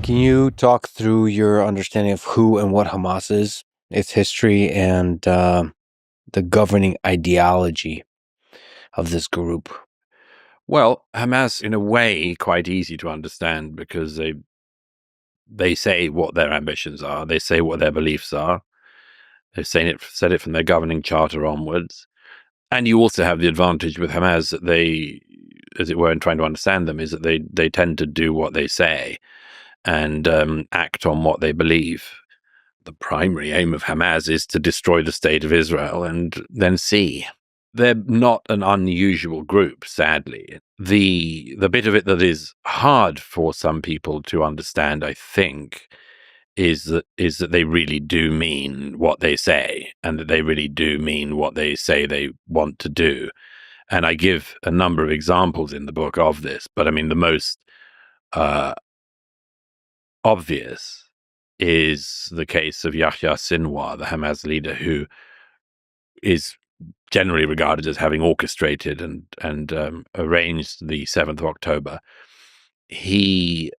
Can you talk through your understanding of who and what Hamas is, its history, and the governing ideology of this group? Well, Hamas, in a way, quite easy to understand because they say what their ambitions are. They say what their beliefs are. They've said it from their governing charter onwards. And you also have the advantage with Hamas that they, as it were, in trying to understand them, is that they tend to do what they say and act on what they believe. The primary aim of Hamas is to destroy the state of Israel and then see. They're not an unusual group, sadly. The bit of it that is hard for some people to understand, I think, is that they really do mean what they say, and that they really do mean what they say they want to do. And I give a number of examples in the book of this, but I mean the most obvious is the case of Yahya Sinwar, the Hamas leader, who is generally regarded as having orchestrated and arranged the 7th of October. We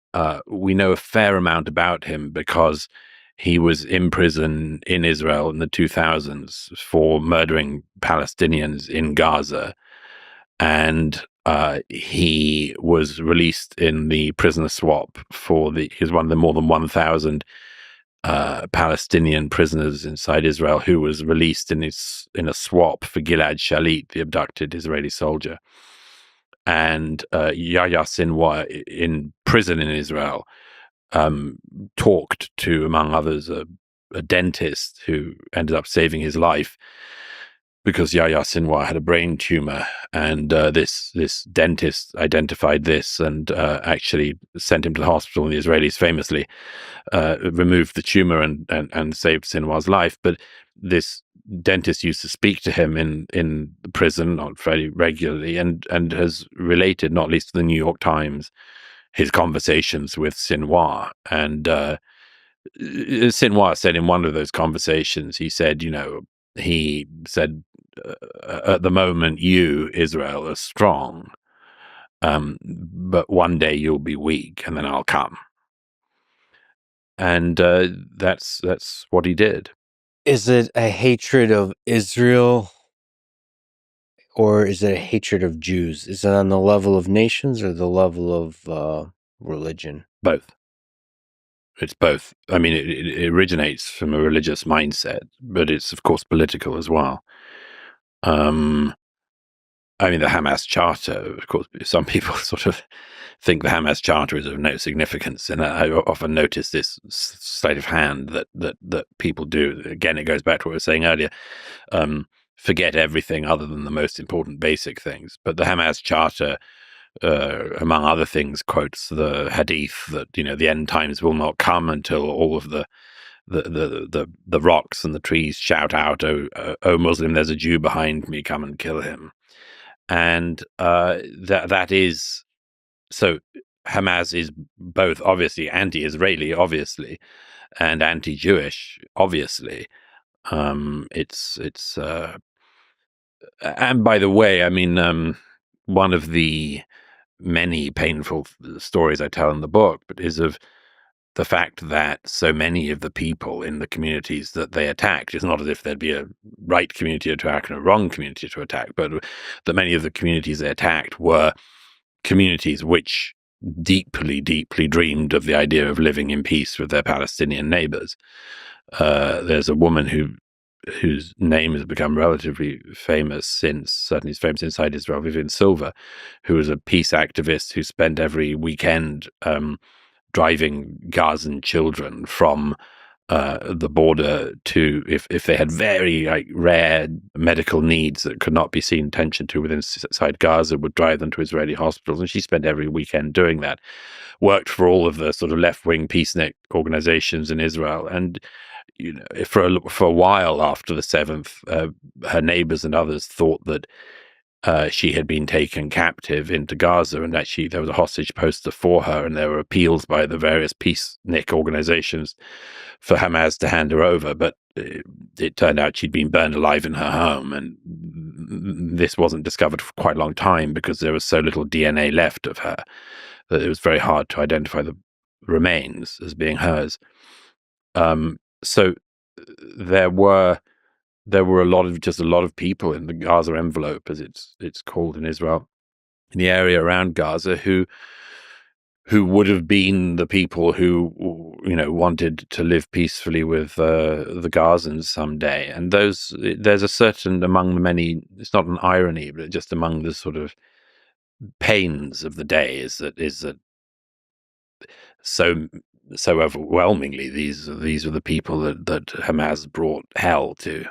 know a fair amount about him because he was in prison in Israel in the 2000s for murdering Palestinians in Gaza, and he was released in the prisoner swap he's one of the more than 1,000 Palestinian prisoners inside Israel who was released in a swap for Gilad Shalit, the abducted Israeli soldier. And Yahya Sinwar, in prison in Israel, talked to, among others, a dentist who ended up saving his life because Yahya Sinwar had a brain tumor, and this dentist identified this and actually sent him to the hospital. And the Israelis famously removed the tumor and saved Sinwar's life. But this dentist used to speak to him in the prison, not very regularly, and has related, not least to the New York Times, his conversations with Sinwar. And Sinwar said in one of those conversations, he said, at the moment, you, Israel, are strong, but one day you'll be weak, and then I'll come. And that's what he did. Is it a hatred of Israel, or is it a hatred of Jews? Is it on the level of nations or the level of religion? Both. It's both. I mean, it originates from a religious mindset, but it's, of course, political as well. I mean, the Hamas Charter, of course, some people sort of think the Hamas Charter is of no significance, and I often notice this sleight of hand that people do. Again, it goes back to what I was saying earlier. Forget everything other than the most important basic things. But the Hamas Charter, among other things, quotes the hadith that the end times will not come until all of the rocks and the trees shout out, "Oh Muslim, there's a Jew behind me, come and kill him." And that is so. Hamas is both obviously anti-Israeli, obviously, and anti-Jewish, obviously. It's and by the way, I mean, one of the many painful stories I tell in the book, but is of the fact that so many of the people in the communities that they attacked, it's not as if there'd be a right community to attack and a wrong community to attack, but that many of the communities they attacked were communities which deeply, deeply dreamed of the idea of living in peace with their Palestinian neighbors. There's a woman whose name has become relatively famous certainly is famous inside Israel, Vivian Silva, who was a peace activist who spent every weekend driving Gazan children from the border to, if they had very rare medical needs that could not be seen attention to inside Gaza, would drive them to Israeli hospitals. And she spent every weekend doing that. Worked for all of the sort of left-wing peacenik organizations in Israel. And for a while after the 7th, her neighbors and others thought that she had been taken captive into Gaza, and actually there was a hostage poster for her, and there were appeals by the various peacenik organizations for Hamas to hand her over, but it turned out she'd been burned alive in her home, and this wasn't discovered for quite a long time because there was so little DNA left of her that it was very hard to identify the remains as being hers. So there were a lot of people in the Gaza envelope, as it's called in Israel, in the area around Gaza, who would have been the people who, wanted to live peacefully with the Gazans someday. And there's a certain, among the many, it's not an irony, but just among the sort of pains of the day is that so so overwhelmingly these are the people that Hamas brought hell to.